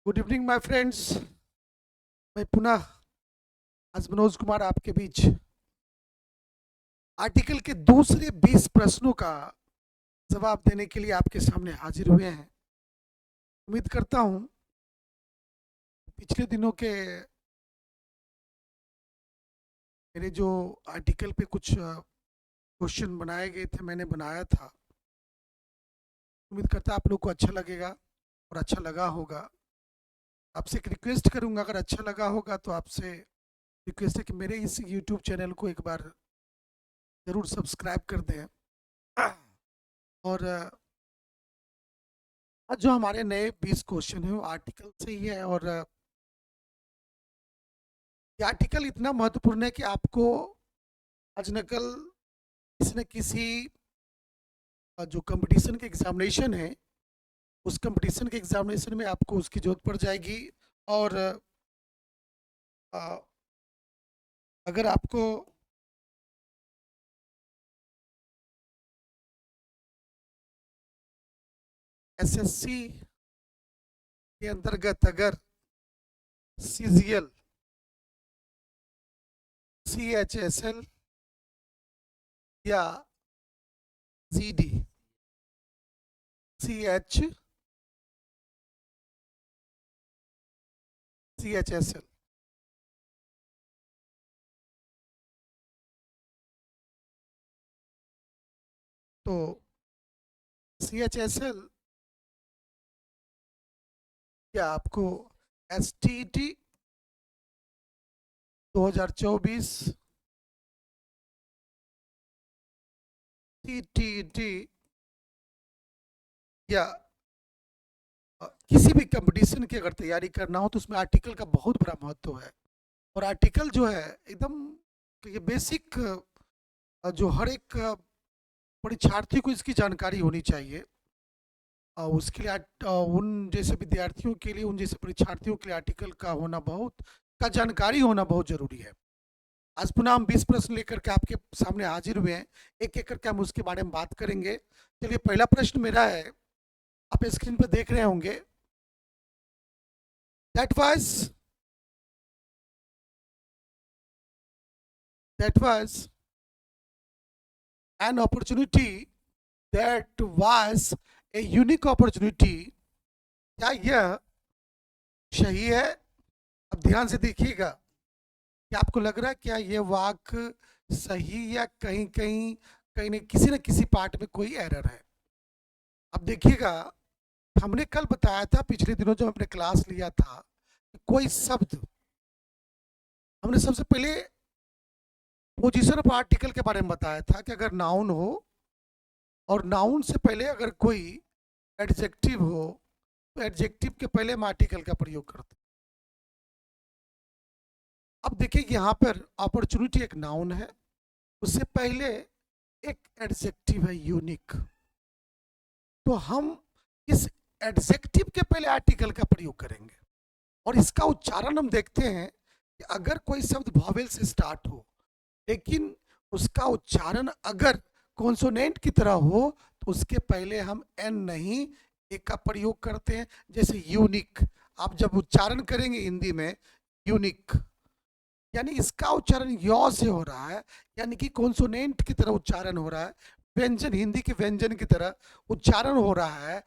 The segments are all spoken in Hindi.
Good evening my friends. मैं पुनः आज मनोज कुमार आपके बीच आर्टिकल के दूसरे 20 प्रश्नों का जवाब देने के लिए आपके सामने हाजिर हुए हैं। उम्मीद करता हूं पिछले दिनों के मेरे जो आर्टिकल पे कुछ क्वेश्चन बनाए गए थे, मैंने बनाया था। उम्मीद करता आप लोग को अच्छा लगेगा और अच्छा लगा होगा। आपसे एक रिक्वेस्ट करूंगा, अगर अच्छा लगा होगा तो आपसे रिक्वेस्ट है कि मेरे इस यूट्यूब चैनल को एक बार ज़रूर सब्सक्राइब कर दें। और आज जो हमारे नए 20 क्वेश्चन है वो आर्टिकल से ही है। और ये आर्टिकल इतना महत्वपूर्ण है कि आपको आज न कल किसी न किसी जो कंपटीशन के एग्जामिनेशन है, उस कंपटीशन के एग्जामिनेशन में आपको उसकी जरूरत पड़ जाएगी। और अ, अगर आपको एसएससी के अंतर्गत अगर सीजीएल, सीएचएसएल या जीडी, सीएचएसएल, तो सीएचएसएल या आपको एसटीटी 2024, टीटीटी या किसी भी कंपटीशन की अगर तैयारी करना हो तो उसमें आर्टिकल का बहुत बड़ा महत्व है। और आर्टिकल जो है एकदम ये बेसिक जो हर एक परीक्षार्थी को इसकी जानकारी होनी चाहिए। उसके लिए उन जैसे विद्यार्थियों के लिए, उन जैसे परीक्षार्थियों के लिए आर्टिकल का होना का जानकारी होना बहुत जरूरी है। आज पुनः हम 20 प्रश्न लेकर के आपके सामने हाजिर हुए हैं। एक एक करके हम उसके बारे में बात करेंगे। चलिए, पहला प्रश्न मेरा है, आप स्क्रीन पर देख रहे होंगे। that was that was an opportunity, that was a unique opportunity। क्या यह सही है? अब ध्यान से देखिएगा। क्या आपको लग रहा है क्या ये वाक्य सही, या कहीं कहीं कहीं नहीं किसी न किसी पार्ट में कोई एरर है? अब देखिएगा, हमने कल बताया था, पिछले दिनों जब हमने क्लास लिया था, कोई शब्द, हमने सबसे पहले पोजीशन ऑफ आर्टिकल के बारे में बताया था कि अगर नाउन हो और नाउन से पहले अगर कोई एडजेक्टिव हो तो एडजेक्टिव के पहले हम आर्टिकल का प्रयोग करते हैं। अब देखिए, यहाँ पर अपॉर्चुनिटी एक नाउन है, उससे पहले एक एडजेक्टिव है यूनिक। तो हम इस एडजेक्टिव के पहले आर्टिकल का प्रयोग करेंगे। और इसका उच्चारण हम देखते हैं कि अगर कोई शब्द वॉवेल से स्टार्ट हो, लेकिन उसका उच्चारण अगर कॉन्सोनेंट की तरह हो, तो उसके पहले हम एन नहीं ए का प्रयोग करते हैं। जैसे यूनिक, आप जब उच्चारण करेंगे हिंदी में यूनिक, यानी इसका उच्चारण यौ से हो रहा है, यानी कि कॉन्सोनेंट की तरह उच्चारण हो रहा है, व्यंजन, हिंदी के व्यंजन की तरह उच्चारण हो रहा है।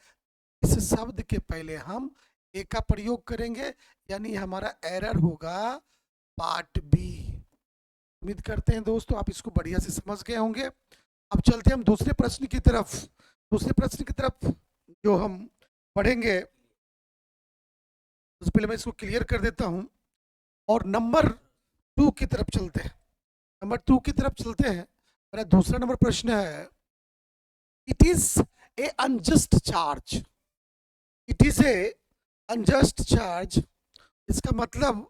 इस शब्द के पहले हम ए का प्रयोग करेंगे, यानी हमारा एरर होगा पार्ट बी। उम्मीद करते हैं दोस्तों आप इसको बढ़िया से समझ गए होंगे। अब चलते हैं हम दूसरे प्रश्न की तरफ। दूसरे प्रश्न की तरफ जो हम पढ़ेंगे, उससे पहले मैं इसको क्लियर कर देता हूं और नंबर 2 की तरफ चलते हैं। नंबर 2 की तरफ चलते हैं। मेरा दूसरा नंबर प्रश्न है, it is A unjust charge. It is A unjust charge, इसका मतलब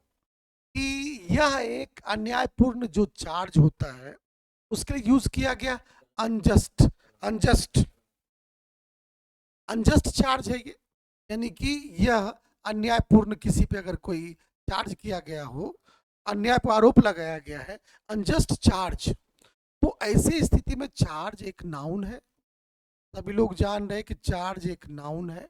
कि यह एक अन्यायपूर्ण जो चार्ज होता है उसके लिए यूज किया गया अनजस्ट। अनजस्ट अनजस्ट चार्ज है ये, यानी कि यह अन्यायपूर्ण, किसी पे अगर कोई चार्ज किया गया हो, अन्याय पर आरोप लगाया गया है, अनजस्ट चार्ज। तो ऐसी स्थिति में चार्ज एक नाउन है। सभी लोग जान रहे हैं कि चार्ज एक नाउन है।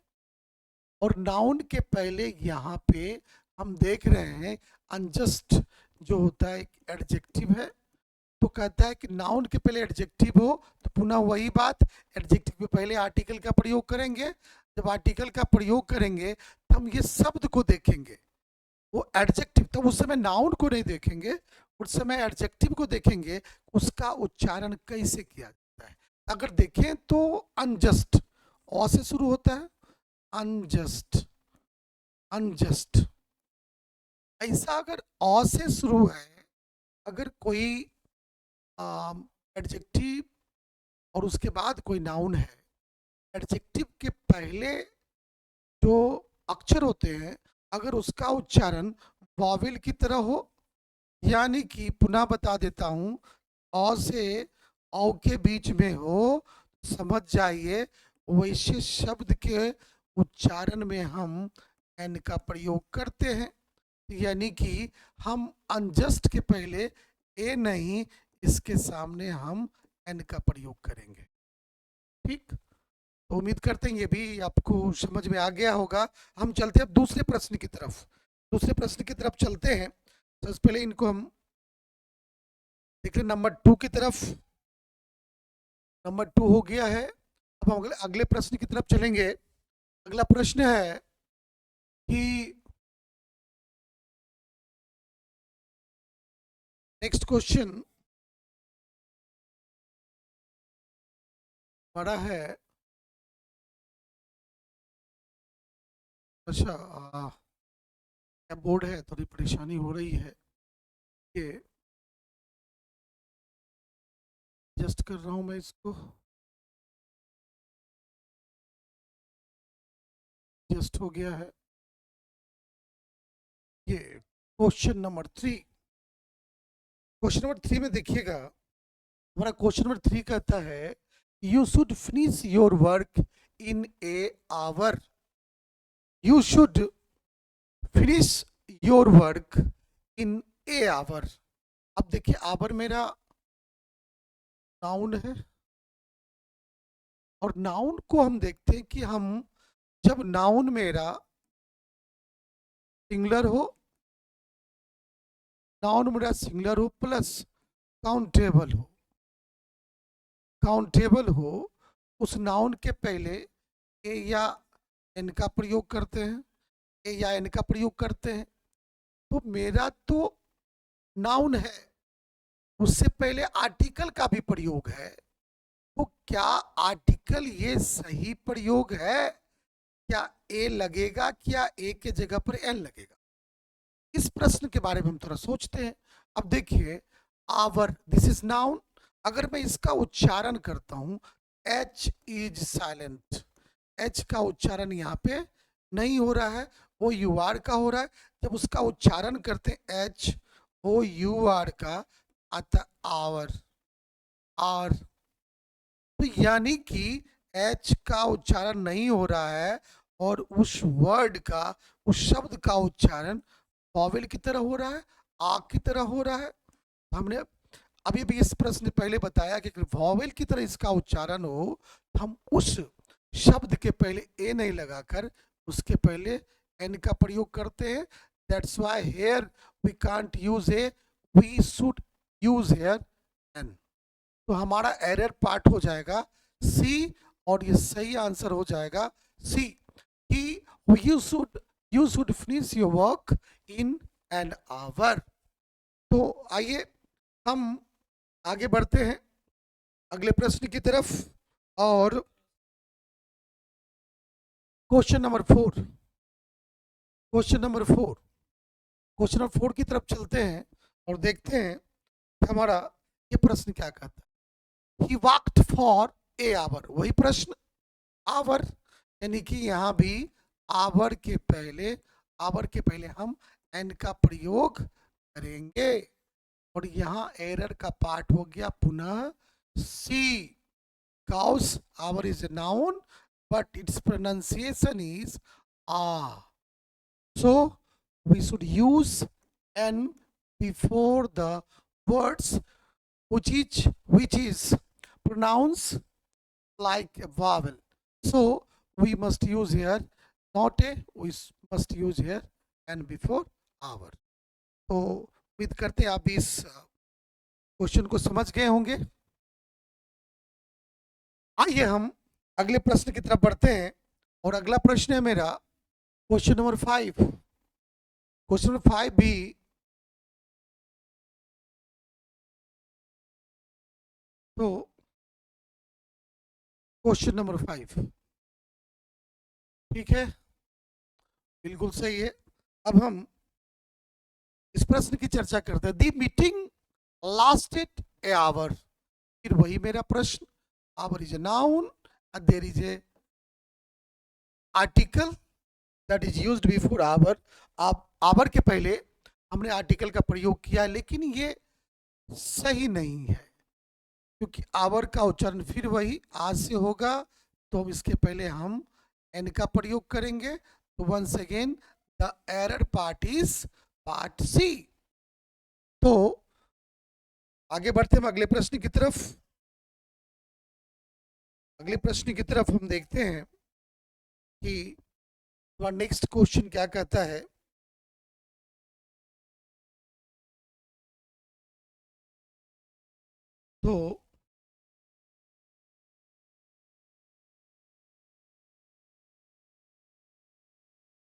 और नाउन के पहले यहाँ पे हम देख रहे हैं अनजस्ट जो होता है एक एडजेक्टिव है। तो कहता है कि नाउन के पहले एडजेक्टिव हो तो पुनः वही बात, एडजेक्टिव के पहले आर्टिकल का प्रयोग करेंगे। जब आर्टिकल का प्रयोग करेंगे तो हम ये शब्द को देखेंगे, वो एडजेक्टिव, तो उस समय नाउन को नहीं देखेंगे, उस समय एडजेक्टिव को देखेंगे, उसका उच्चारण कैसे किया जाता है। अगर देखें तो अनजस्ट अ से शुरू होता है, अनजस्ट, अनजस्ट, ऐसा अगर अ से शुरू है, अगर कोई एडजेक्टिव और उसके बाद कोई नाउन है, एडजेक्टिव के पहले जो अक्षर होते हैं अगर उसका उच्चारण वॉवेल की तरह हो, यानी कि पुनः बता देता हूं, अ से औ के बीच में हो, समझ जाइए वैसे शब्द के उच्चारण में हम एन का प्रयोग करते हैं। यानी कि हम अनजस्ट के पहले ए नहीं, इसके सामने हम एन का प्रयोग करेंगे। ठीक, तो उम्मीद करते हैं ये भी आपको समझ में आ गया होगा। हम चलते हैं अब दूसरे प्रश्न की तरफ, दूसरे प्रश्न की तरफ चलते हैं। सबसे पहले इनको हम देख रहे नंबर 2 की तरफ, नंबर 2 हो गया है। अब हम अगले प्रश्न की तरफ चलेंगे। अगला प्रश्न है कि नेक्स्ट क्वेश्चन बड़ा है। अच्छा, क्या बोर्ड है, थोड़ी परेशानी हो रही है, ये एडजस्ट कर रहा हूं मैं इसको, एडजस्ट हो गया है। ये क्वेश्चन नंबर 3, क्वेश्चन नंबर 3 में देखिएगा, हमारा क्वेश्चन नंबर 3 कहता है you should finish your work in a hour, you should finish your work in a hour. अब देखिए आवर मेरा नाउन है, और नाउन को हम देखते हैं कि हम जब नाउन मेरा सिंगुलर हो, नाउन मेरा सिंगुलर हो प्लस काउंटेबल हो, काउंटेबल हो, उस नाउन के पहले ए या एन का प्रयोग करते हैं, ए या एन का प्रयोग करते हैं। तो मेरा तो नाउन है, उससे पहले आर्टिकल का भी प्रयोग है, तो क्या आर्टिकल ये सही प्रयोग है? क्या ए लगेगा, क्या ए के जगह पर एन लगेगा? इस प्रश्न के बारे में हम थोड़ा सोचते हैं। अब देखिए आवर, दिस इज नाउन, अगर मैं इसका उच्चारण करता हूं, एच इज साइलेंट, एच का उच्चारण यहाँ पे नहीं हो रहा है, वो यू आर का हो रहा है। जब उसका उच्चारण करते हैं एच ओ यू आर का, आता आवर, आर, तो यानी कि एच का उच्चारण नहीं हो रहा है और उस वर्ड का, उस शब्द का उच्चारण वॉवेल की तरह हो रहा है, आ की तरह हो रहा है। हमने अभी भी इस प्रश्न पहले बताया कि वॉवेल की तरह इसका उच्चारण हो, हम उस शब्द के पहले ए नहीं लगाकर उसके पहले एन का प्रयोग करते हैं। That's why here we can't use a, we should use here an. तो हमारा एरर पार्ट हो जाएगा सी, और ये सही आंसर हो जाएगा सी, कि you should finish your work in an hour. तो आइए हम आगे बढ़ते हैं अगले प्रश्न की तरफ, और question number 4, question number 4, question number 4 की तरफ चलते हैं और देखते हैं हमारा ये प्रश्न क्या कहता है। ही वॉक्ड फॉर ए आवर, वही प्रश्न आवर, यानी कि यहाँ भी आवर के पहले, आवर के पहले हम एन का प्रयोग करेंगे, और यहाँ एरर का पार्ट हो गया पुनः C, cows hour is a noun but its pronunciation is ah. So we should use n before the words which is pronounced like a vowel. So we must use here not a, we must use here and before hour. तो उम्मीद करते हैं आप भी इस क्वेश्चन को समझ गए होंगे। आइए हम अगले प्रश्न की तरफ बढ़ते हैं, और अगला प्रश्न है मेरा क्वेश्चन नंबर 5। क्वेश्चन नंबर 5 भी तो क्वेश्चन नंबर 5 ठीक है, बिल्कुल सही है। अब हम इस प्रश्न की चर्चा करते हैं। The meeting lasted a hour. फिर वही मेरा प्रश्न, hour is a noun, there is a article that is used before hour. आप आवर के पहले हमने आर्टिकल का प्रयोग किया, लेकिन ये सही नहीं है, क्योंकि आवर का उच्चारण फिर वही आज से होगा, तो इसके पहले हम एन का प्रयोग करेंगे। तो once again the error part is part C. तो आगे बढ़ते हम अगले प्रश्न की तरफ। अगले प्रश्न की तरफ हम देखते हैं कि नेक्स्ट क्वेश्चन क्या कहता है। तो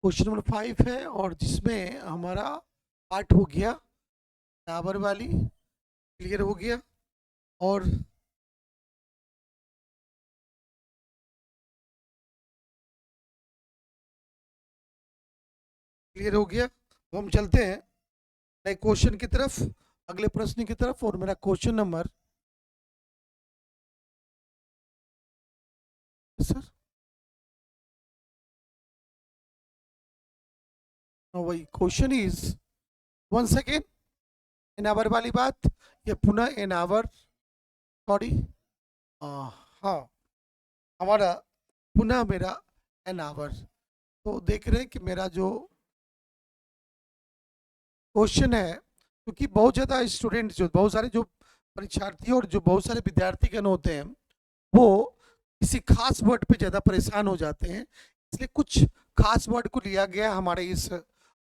क्वेश्चन नंबर 5 है, और जिसमें हमारा पार्ट हो गया टावर वाली, क्लियर हो गया, और क्लियर हो गया। तो हम चलते हैं नए क्वेश्चन की तरफ, अगले प्रश्न की तरफ, और मेरा क्वेश्चन नंबर सर वही question is once again an hour वाली बात, ये पुनः एन आवर, सॉरी, हाँ, हमारा पुनः मेरा एन आवर। तो देख रहे हैं कि मेरा जो क्वेश्चन है, क्योंकि बहुत ज़्यादा स्टूडेंट, जो बहुत सारे जो परीक्षार्थी और जो बहुत सारे विद्यार्थीगण होते हैं, वो किसी खास वर्ड पे ज़्यादा परेशान हो जाते हैं, इसलिए कुछ खास वर्ड को लिया गया हमारे इस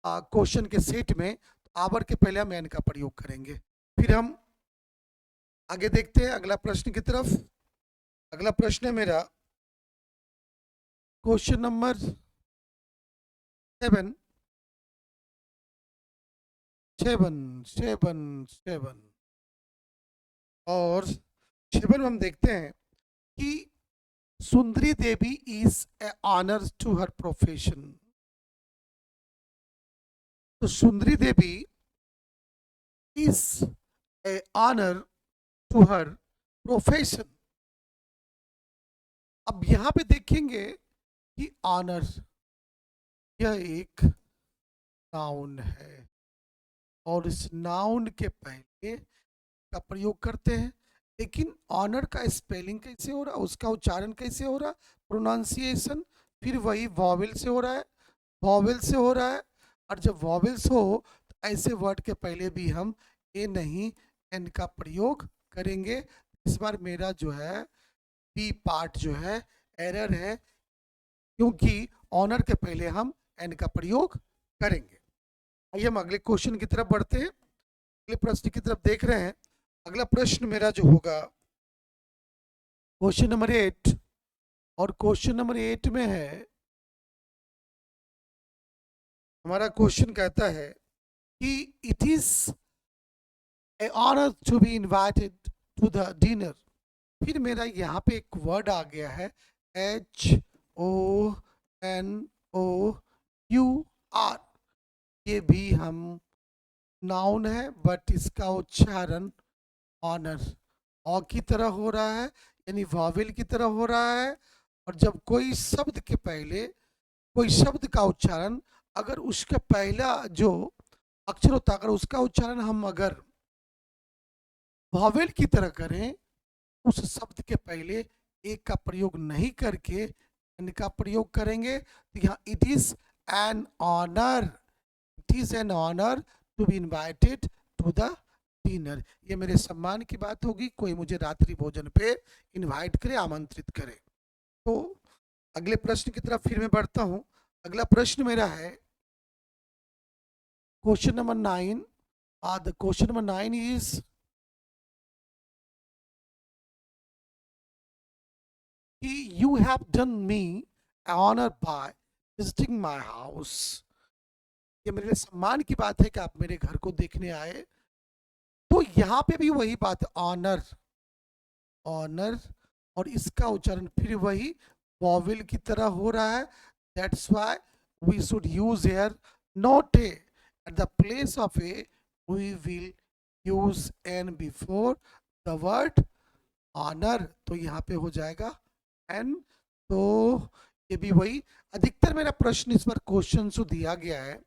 क्वेश्चन के सेट में। आवर के पहले हम एन का प्रयोग करेंगे। फिर हम आगे देखते हैं अगला प्रश्न की तरफ। अगला प्रश्न है मेरा क्वेश्चन नंबर 7। 7 और 7 में हम देखते हैं कि Sundari Devi is a honour to her profession. तो Sundari Devi is a honour to her profession. अब यहां पे देखेंगे कि ऑनर यह एक नाउन है, और इस नाउन के पहले का प्रयोग करते हैं, लेकिन ऑनर का स्पेलिंग कैसे हो रहा है, उसका उच्चारण कैसे हो रहा है, प्रोनाउंसिएशन फिर वही वॉवेल से हो रहा है, वॉवेल से हो रहा है। और जब वॉवेल्स हो तो ऐसे वर्ड के पहले भी हम ए नहीं एन का प्रयोग करेंगे। इस बार मेरा जो है बी पार्ट जो है एरर है, क्योंकि ऑनर के पहले हम एन का प्रयोग करेंगे। आइए हम अगले क्वेश्चन की तरफ बढ़ते हैं, अगले प्रश्न की तरफ देख रहे हैं। अगला प्रश्न मेरा जो होगा क्वेश्चन नंबर 8, और क्वेश्चन नंबर 8 में है, हमारा क्वेश्चन कहता है कि it is a honour to be invited to the dinner. फिर मेरा यहाँ पे एक वर्ड आ गया है HONOUR। ये भी हम नाउन है, बट इसका उच्चारण ऑनर औ की तरह हो रहा है, यानी वॉवेल की तरह हो रहा है। और जब कोई शब्द के पहले कोई शब्द का उच्चारण, अगर उसका पहला जो अक्षर होता है, अगर उसका उच्चारण हम अगर वॉवेल की तरह करें, उस शब्द के पहले एक का प्रयोग नहीं करके इनका प्रयोग करेंगे। तो यहाँ it is an honour, it is an honour to be invited to the dinner. ये मेरे सम्मान की बात होगी, कोई मुझे रात्रि भोजन पे इनवाइट करे, आमंत्रित करे। तो अगले प्रश्न की तरफ फिर मैं बढ़ता हूँ। अगला प्रश्न मेरा है question number 9. The question number 9 is you have done me honor by visiting my house. ये मेरे लिए सम्मान की बात है कि आप मेरे घर को देखने आए. तो यहाँ पे भी वही बात, ऑनर ऑनर, और इसका उच्चारण फिर वही वॉवेल की तरह हो रहा है. That's why we should use here not a. At the place of a we will use an before the word honour. तो यहाँ पे हो जाएगा एन. तो ये भी वही. अधिकतर मेरा प्रश्न इस बार क्वेश्चन जो दिया गया है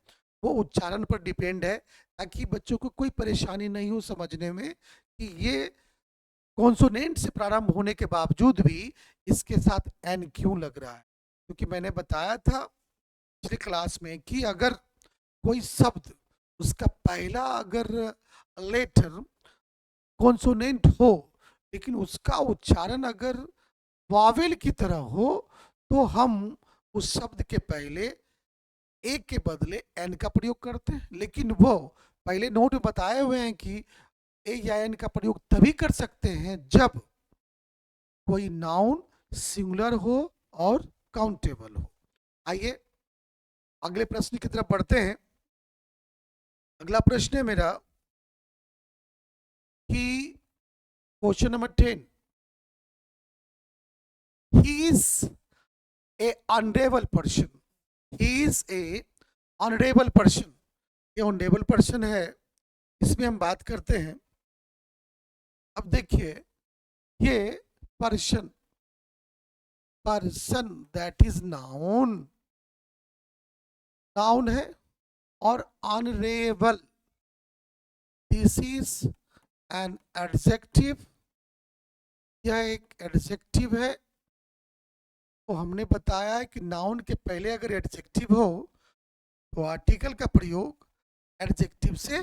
वो उच्चारण पर डिपेंड है, ताकि बच्चों को कोई परेशानी नहीं हो समझने में कि ये कॉन्सोनेंट से प्रारंभ होने के बावजूद भी इसके साथ एन क्यों लग रहा है. क्योंकि मैंने बताया था पिछले क्लास में कि अगर कोई शब्द उसका पहला अगर लेटर कॉन्सोनेंट हो लेकिन उसका उच्चारण अगर वावेल की तरह हो तो हम उस शब्द के पहले ए के बदले एन का प्रयोग करते हैं. लेकिन वो पहले नोट में बताए हुए हैं कि ए या एन का प्रयोग तभी कर सकते हैं जब कोई नाउन सिंगुलर हो और काउंटेबल हो. आइए अगले प्रश्न की तरफ बढ़ते हैं. अगला प्रश्न है मेरा कि question number 10. He is a honorable person. He is a honorable person. ये honorable person है, इसमें हम बात करते हैं. अब देखिए ये पर्सन दैट इज नाउन है और honourable this is an adjective. यह एक एडजेक्टिव है. तो हमने बताया है कि नाउन के पहले अगर एडजेक्टिव हो तो आर्टिकल का प्रयोग एडजेक्टिव से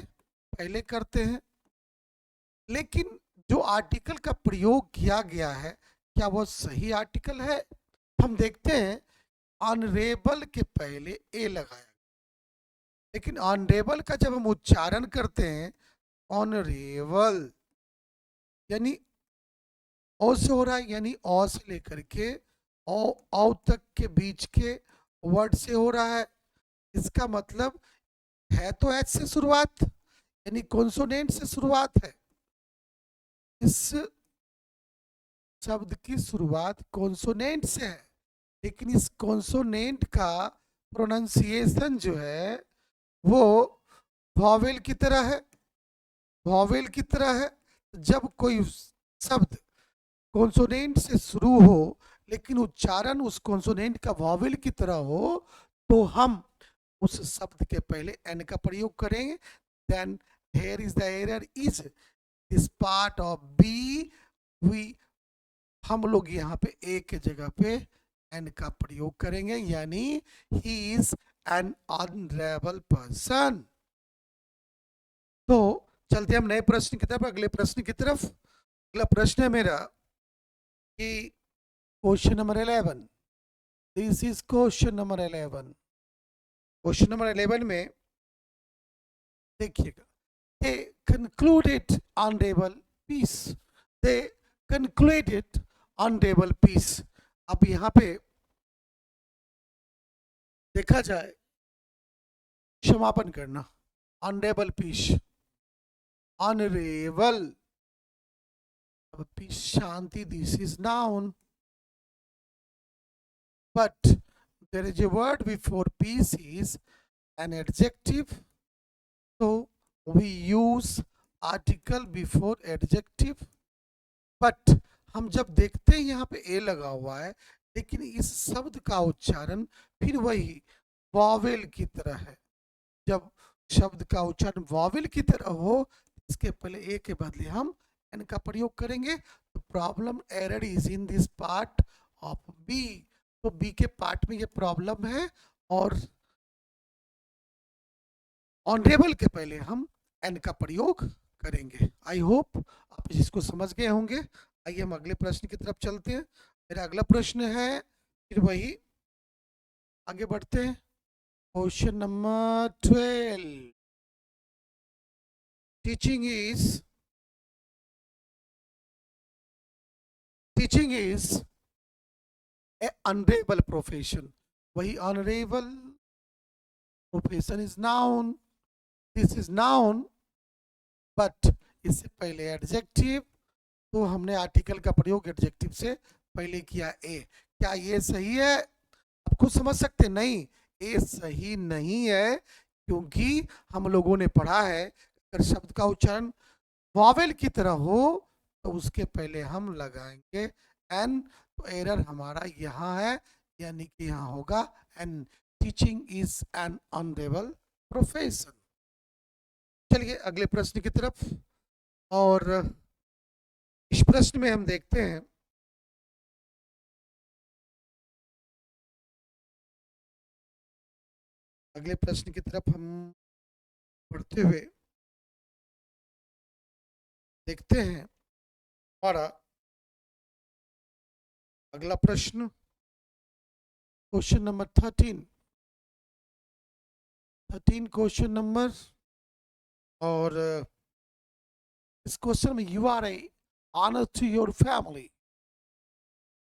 पहले करते हैं. लेकिन जो आर्टिकल का प्रयोग किया गया है क्या वो सही आर्टिकल है? हम देखते हैं ऑनरेबल के पहले ए लगाया, लेकिन ऑनरेबल का जब हम उच्चारण करते हैं ऑनरेबल यानी ओ से हो रहा है, यानी ओ से लेकर के औ तक के बीच के वर्ड से हो रहा है. इसका मतलब है तो एच से शुरुआत यानी कॉन्सोनेंट से शुरुआत है. इस शब्द की शुरुआत कॉन्सोनेंट से है, लेकिन इस कॉन्सोनेंट का प्रोनाउंसिएशन जो है वो वॉवेल की तरह है. वॉवेल की तरह है. जब कोई शब्द कॉन्सोनेंट से शुरू हो लेकिन उच्चारण उस कॉन्सोनेंट का वॉवेल की तरह हो तो हम उस शब्द के पहले एन का प्रयोग करेंगे. Then here is the error is this part of B. We हम लोग यहाँ पे ए के जगह पे एन का प्रयोग करेंगे, यानी he is an honourable person. तो चलते हम नए प्रश्न की तरफ, अगले प्रश्न की तरफ. अगला प्रश्न है मेरा कि question number 11. This is question number 11. Question number 11 में देखिएगा, they concluded honorable peace. they concluded honorable peace. अब यहाँ पे देखा जाए क्षमापन करना, honorable peace, honorable peace Shanti, this is noun, but there is a word before peace is an adjective, so we use article before adjective. but हम जब देखते हैं यहाँ पे ए लगा हुआ है लेकिन इस शब्द का उच्चारण फिर वही वॉवेल की तरह है. जब शब्द का उच्चारण वॉवेल की तरह हो इसके पहले ए के बदले हम एन का प्रयोग करेंगे. तो problem error is in this part of B. तो बी के पार्ट में ये प्रॉब्लम है और ऑनरेबल के पहले हम एन का प्रयोग करेंगे. आई होप आप इसको समझ गए होंगे. आइए हम अगले प्रश्न की तरफ चलते हैं. मेरा अगला प्रश्न है फिर वही आगे बढ़ते हैं। Question number 12। Teaching is a honourable profession. वही honourable profession is noun, this is noun, but इससे पहले एडजेक्टिव, तो हमने आर्टिकल का प्रयोग एडजेक्टिव से पहले किया ए। क्या ये सही है? आप खुद समझ सकते हैं, नहीं ये सही नहीं है, क्योंकि हम लोगों ने पढ़ा है अगर शब्द का उच्चारण वॉवेल की तरह हो तो उसके पहले हम लगाएंगे एन। तो एरर हमारा यहाँ है, यानी कि यहाँ होगा an. Teaching is an honourable profession. चलिए अगले प्रश्न की तरफ। और इस प्रश्न में हम देखते हैं, अगले प्रश्न की तरफ हम बढ़ते हुए देखते हैं हमारा अगला प्रश्न, क्वेश्चन नंबर 13 क्वेश्चन नंबर। और इस क्वेश्चन में you are a honour to your family,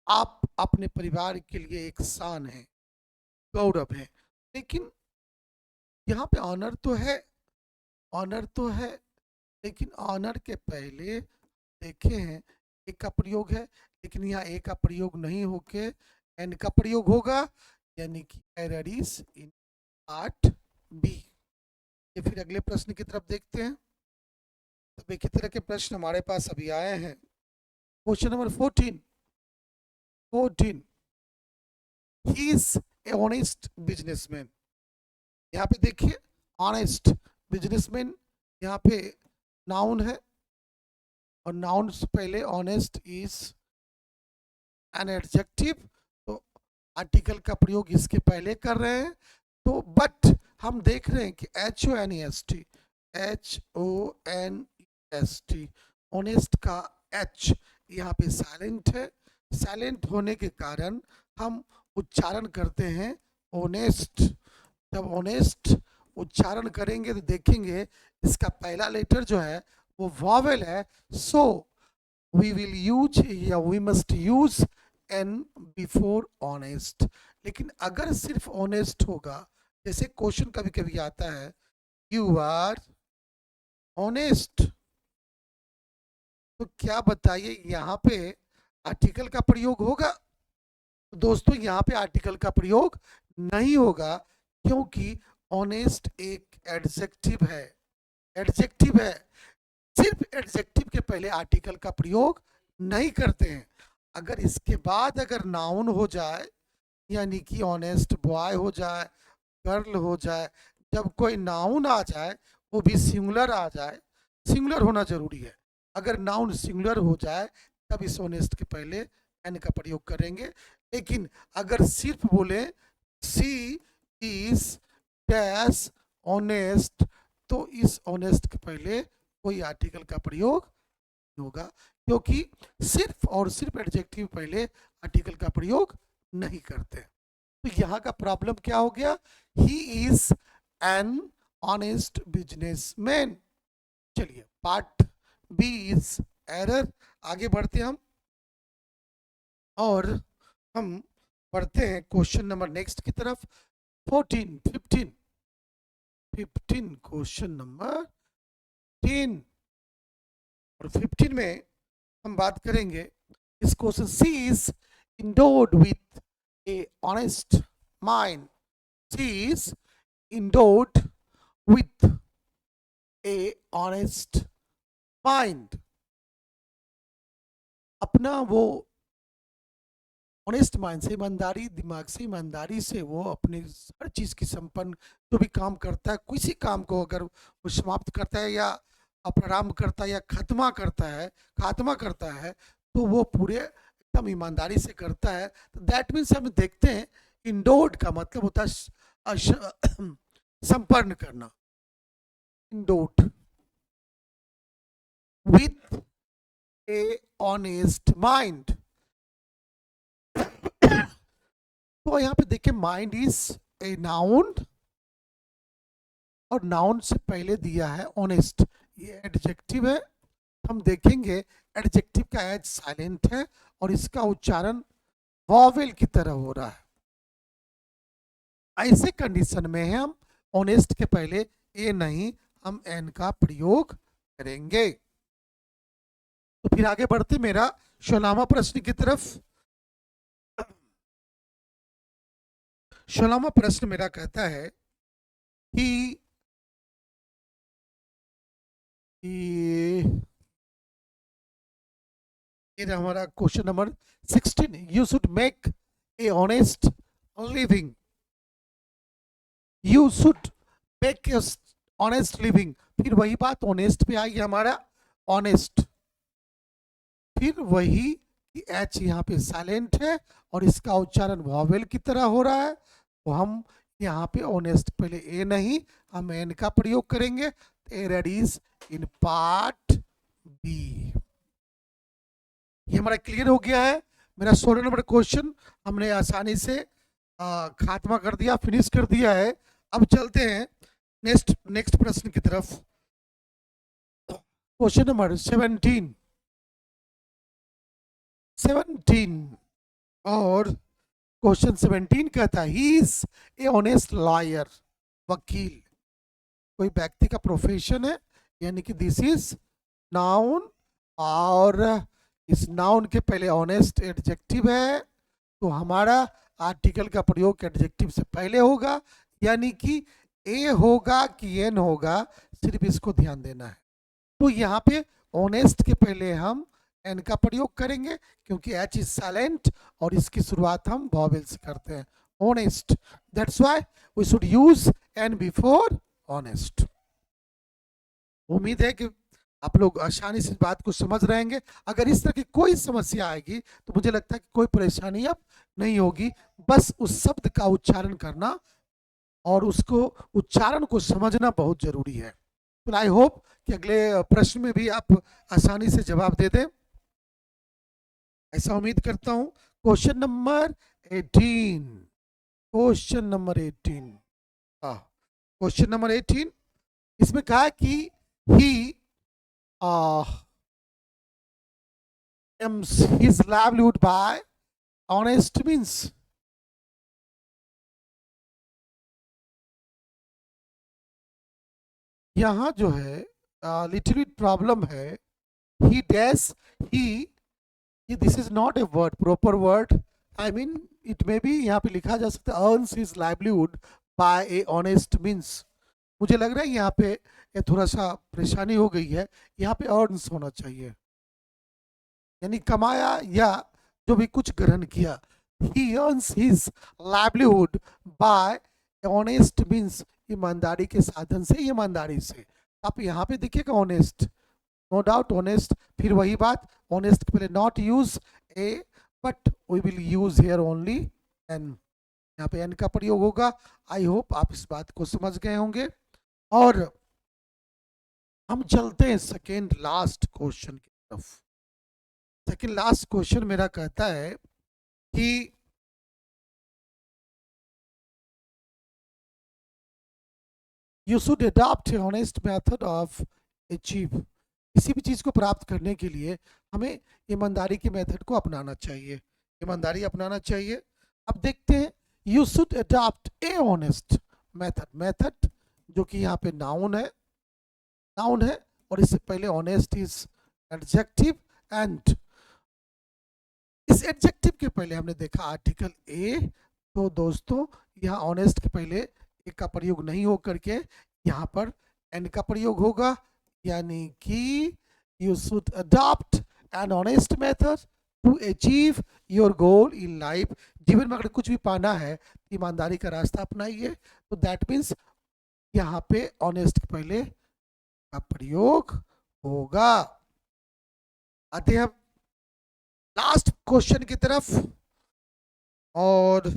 आप अपने परिवार के लिए एक शान है, गौरव है। लेकिन यहाँ पे ऑनर तो है, ऑनर तो है, लेकिन ऑनर के पहले देखे हैं एक का प्रयोग है, लेकिन यहाँ एक का प्रयोग नहीं होके एन का प्रयोग होगा, यानी कि error is in part B. ये फिर अगले प्रश्न की तरफ देखते हैं। तो एक ही तरह के प्रश्न हमारे पास अभी आए हैं। Question number 14 he is a honest businessman. यहाँ पे देखिए ऑनेस्ट बिजनेसमैन, यहाँ पे नाउन है और नाउन से पहले ऑनेस्ट इज एन एडजेक्टिव, तो आर्टिकल का प्रयोग इसके पहले कर रहे हैं। तो बट हम देख रहे हैं कि HONEST ऑनेस्ट का एच यहाँ पे साइलेंट है। साइलेंट होने के कारण हम उच्चारण करते हैं ऑनेस्ट। जब ऑनेस्ट उच्चारण करेंगे तो देखेंगे इसका पहला लेटर जो है वो वॉवेल है, सो वी विल यूज या we must use an before honest. लेकिन अगर सिर्फ ऑनेस्ट होगा, जैसे क्वेश्चन कभी कभी आता है यू आर ऑनेस्ट, तो क्या बताइए यहाँ पे आर्टिकल का प्रयोग होगा? दोस्तों यहाँ पे आर्टिकल का प्रयोग नहीं होगा, क्योंकि ऑनेस्ट एक एडजेक्टिव है, एडजेक्टिव है। सिर्फ एडजेक्टिव के पहले आर्टिकल का प्रयोग नहीं करते हैं। अगर इसके बाद अगर नाउन हो जाए, यानी कि ऑनेस्ट बॉय हो जाए, गर्ल हो जाए, जब कोई नाउन आ जाए वो भी सिंगुलर आ जाए, सिंगुलर होना जरूरी है। अगर नाउन सिंगुलर हो जाए तब इस ऑनेस्ट के पहले एन का प्रयोग करेंगे। लेकिन अगर सिर्फ बोले सी इज डैश ऑनेस्ट, तो इस ऑनेस्ट के पहले कोई आर्टिकल का प्रयोग नहीं होगा, क्योंकि सिर्फ और सिर्फ एडजेक्टिव पहले आर्टिकल का प्रयोग नहीं करते। तो यहाँ का प्रॉब्लम क्या हो गया? He is an honest businessman. चलिए पार्ट बी इज एरर। आगे बढ़ते हम और हम बढ़ते हैं क्वेश्चन नंबर नेक्स्ट की तरफ। 15 क्वेश्चन नंबर 10 और 15 में हम बात करेंगे इस question, she is endowed with a honest mind. She is endowed with a honest mind. अपना वो ऑनेस्ट माइंड से, ईमानदारी दिमाग से, ईमानदारी से वो अपने हर चीज़ की संपन्न जो भी काम करता है, किसी काम को अगर वो समाप्त करता है या प्रारंभ करता है या खात्मा करता है, तो वो पूरे एकदम ईमानदारी से करता है। तो दैट मीन्स हम देखते हैं इंडोर्ड का मतलब होता है संपन्न करना, endured with a honest mind. तो यहाँ पे देखिए माइंड इज ए नाउन और नाउन से पहले दिया है ऑनेस्ट, ये एडजेक्टिव है। हम देखेंगे एडजेक्टिव का एज साइलेंट है और इसका उच्चारण वॉवेल की तरह हो रहा है। ऐसे कंडीशन में हम ऑनेस्ट के पहले ए नहीं, हम एन का प्रयोग करेंगे। तो फिर आगे बढ़ते मेरा 16वां प्रश्न की तरफ। 16वां प्रश्न मेरा कहता है कि ये हमारा question number 16, you should make a honest living, you should make a honest living. फिर वही बात ऑनेस्ट पे आई हमारा ऑनेस्ट, फिर वही कि एच यहाँ पे साइलेंट है और इसका उच्चारण वॉवेल की तरह हो रहा है। तो हम यहाँ पे ऑनेस्ट पहले ए नहीं, हम एन का प्रयोग करेंगे। Error is in part B. ये हमारा क्लियर हो गया है। मेरा 16 नंबर क्वेश्चन हमने आसानी से खात्मा कर दिया, फिनिश कर दिया है। अब चलते हैं नेक्स्ट प्रश्न की तरफ। क्वेश्चन नंबर 17 और क्वेश्चन 17 कहता है he is a honest lawyer, वकील कोई व्यक्ति का प्रोफेशन है, यानी कि दिस इज नाउन और इस नाउन के पहले ऑनेस्ट एडजेक्टिव है, तो हमारा आर्टिकल का प्रयोग एडजेक्टिव से पहले होगा, यानी कि ए होगा कि एन होगा, सिर्फ इसको ध्यान देना है। तो यहाँ पे ऑनेस्ट के पहले हम एन का प्रयोग करेंगे क्योंकि एच इज साइलेंट और इसकी शुरुआत हम वॉवेल से करते हैं, honest. That's why we should use an before honest. उम्मीद है कि आप लोग आसानी से इस बात को समझ रहेंगे। अगर इस तरह की कोई समस्या आएगी तो मुझे लगता है कि कोई परेशानी अब नहीं होगी, बस उस शब्द का उच्चारण करना और उसको उच्चारण को समझना बहुत जरूरी है। तो आई होप कि अगले प्रश्न में भी आप आसानी से जवाब दे दें, ऐसा उम्मीद करता हूं। Question number 18, question number 18, question number 18 इसमें कहा है कि ही his livelihood by honest means। यहां जो है लिटिल बिट प्रॉब्लम है, ही dash he, this is not a word, proper word, I mean it may be यहाँ पे लिखा जा सकता है अर्न्स हिज लाइवलीहुड बाय ए ऑनेस्ट मीन्स। मुझे लग रहा है यहाँ पे थोड़ा सा परेशानी हो गई है, यहाँ पे अर्न्स होना चाहिए, यानी कमाया या जो भी कुछ ग्रहण किया। he earns his livelihood by honest means, ईमानदारी के साधन से, ईमानदारी से। आप यहाँ पे देखिएगा ऑनेस्ट, नो डाउट ऑनेस्ट, फिर वही बात ऑनेस्ट के पहले not use a but we will use here only an, यहाँ पे एन का प्रयोग होगा। आई होप आप इस बात को समझ गए होंगे। और हम चलते हैं सेकेंड लास्ट क्वेश्चन की तरफ। सेकेंड लास्ट क्वेश्चन मेरा कहता है कि you should adopt a honest method of achieve। किसी भी चीज को प्राप्त करने के लिए हमें ईमानदारी के मेथड को अपनाना चाहिए, ईमानदारी अपनाना चाहिए। अब देखते हैं you should adopt a honest method, method जो कि यहाँ पे नाउन है और इससे पहले honest is adjective and इस एडजेक्टिव के पहले हमने देखा आर्टिकल ए। तो दोस्तों यहाँ ऑनेस्ट के पहले ए का प्रयोग नहीं हो करके यहाँ पर एन का प्रयोग होगा, यानी कि you should adopt an honest method to achieve your goal in life. जीवन में अगर कुछ भी पाना है ईमानदारी का रास्ता अपनाइए। तो दैट मीन्स यहाँ पे ऑनेस्ट के पहले का प्रयोग होगा। आते हैं लास्ट क्वेश्चन की तरफ, और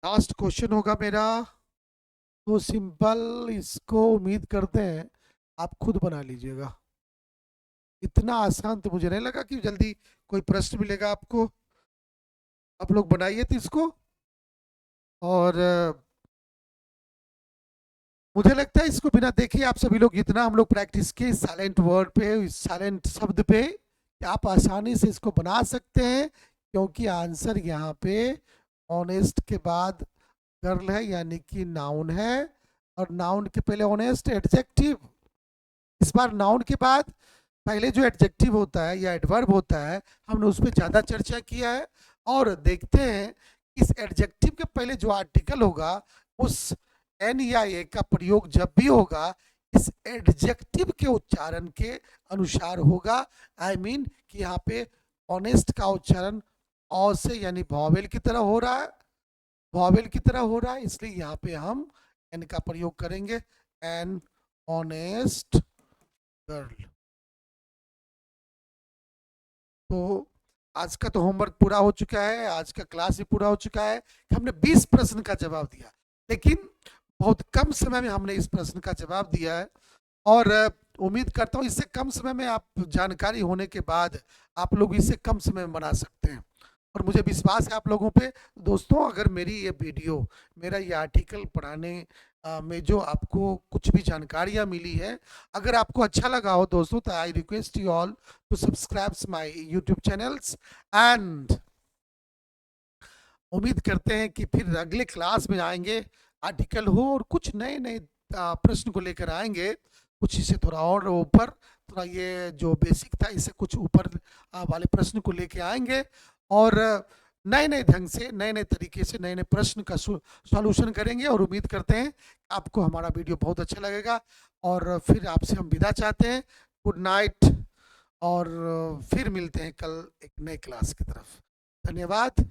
लास्ट क्वेश्चन होगा मेरा तो सिंपल, इसको उम्मीद करते हैं आप खुद बना लीजिएगा। इतना आसान तो मुझे नहीं लगा कि जल्दी कोई प्रश्न मिलेगा आपको। आप लोग बनाइए तो इसको। और मुझे लगता है इसको बिना देखे आप सभी लोग जितना हम लोग प्रैक्टिस किए साइलेंट वर्ड पे, साइलेंट शब्द पे, कि आप आसानी से इसको बना सकते हैं, क्योंकि आंसर यहाँ पे ऑनेस्ट के बाद गर्ल है, यानी कि नाउन है, और नाउन के पहले ऑनेस्ट एडजेक्टिव। इस बार नाउन के बाद पहले जो एडजेक्टिव होता है या एडवर्ब होता है, हमने उस पर ज़्यादा चर्चा किया है। और देखते हैं इस एडजेक्टिव के पहले जो आर्टिकल होगा, उस एन या ए का प्रयोग जब भी होगा, इस एडजेक्टिव के उच्चारण के अनुसार होगा। आई मीन कि यहाँ पे ऑनेस्ट का उच्चारण औ से यानी वॉवेल की तरह हो रहा है, वॉवेल की तरह हो रहा है, इसलिए यहाँ पे हम एन का प्रयोग करेंगे। An honest girl. तो आज का तो होमवर्क पूरा हो चुका है, आज का क्लास भी पूरा हो चुका है। हमने 20 प्रश्न का जवाब दिया, लेकिन बहुत कम समय में हमने इस प्रश्न का जवाब दिया है। और उम्मीद करता हूँ इससे कम समय में आप जानकारी होने के बाद आप लोग इसे कम समय में बना सकते हैं। और मुझे विश्वास है आप लोगों पे। दोस्तों, अगर मेरी ये वीडियो, मेरा ये आर्टिकल पढ़ाने में जो आपको कुछ भी जानकारियाँ मिली है, अगर आपको अच्छा लगा हो दोस्तों, तो I request you all to subscribe my YouTube channels. And उम्मीद करते हैं कि फिर अगले क्लास में आएंगे, आर्टिकल हो और कुछ नए नए प्रश्न को लेकर आएंगे, कुछ इसे थोड़ा और ऊपर, थोड़ा ये जो बेसिक था इससे कुछ ऊपर वाले प्रश्न को लेके आएंगे, और नए नए ढंग से, नए नए तरीके से, नए नए प्रश्न का सॉल्यूशन करेंगे। और उम्मीद करते हैं आपको हमारा वीडियो बहुत अच्छा लगेगा। और फिर आपसे हम विदा चाहते हैं। गुड नाइट, और फिर मिलते हैं कल एक नए क्लास की तरफ। धन्यवाद।